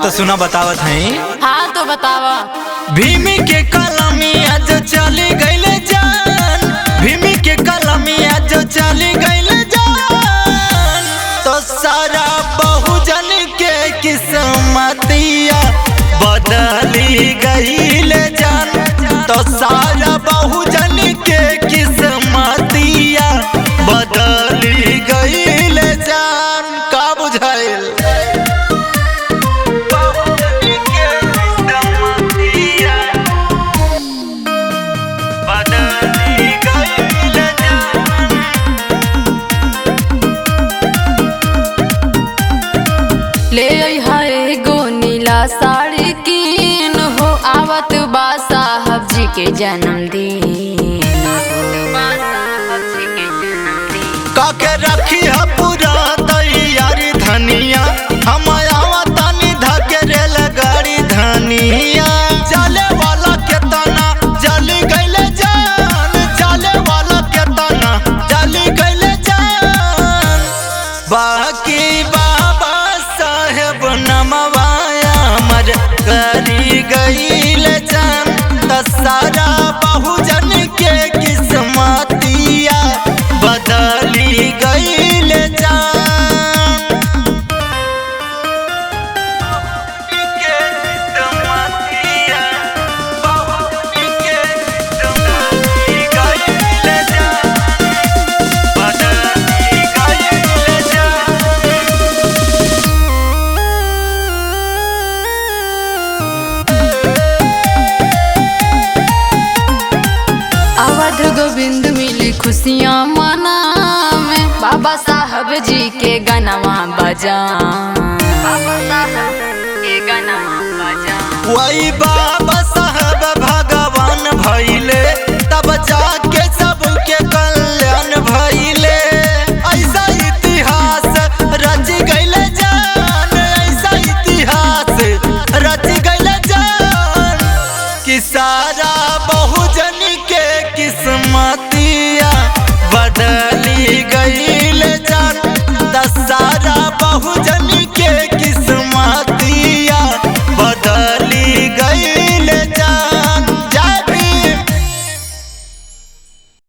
तो सुना बतावत है। हाँ तो बतावा। भीमी के कलमिया जो चली गईले जान, भीमी के कलमिया जो चली गईले जान, तो सारा बहुजन के किस्मतिया बदली गईले जान, तो सारा बहुजन के किस्मतिया बदली गईले जान। का बुझाइल ले हाय गो नीला साड़ी कीन हो, आवत बा साहब जी के जन्मदिन। काके रखी है पूरा तैयारी धनिया, हम आवतानी धके रेल गाड़ी धनिया। चले वाला के तना जली गईले जान, चले वाला के तना जली गईले जान। बाकी बाबा साहेब नमवाया मर करी गईले जान, त सारा बहुजन के किस्मतिया बदली गईले जान। अवध गोविंद मिली खुशियाँ मनावे, बाबा साहब जी के गनवा बजा। वही बाबा साहब भगवान भइले, तब जाके सबके कल्याण भइले। ऐसा इतिहास रच गईले जान, ऐसा इतिहास रच गईले जान, कि सारा बहुजन के किस्मत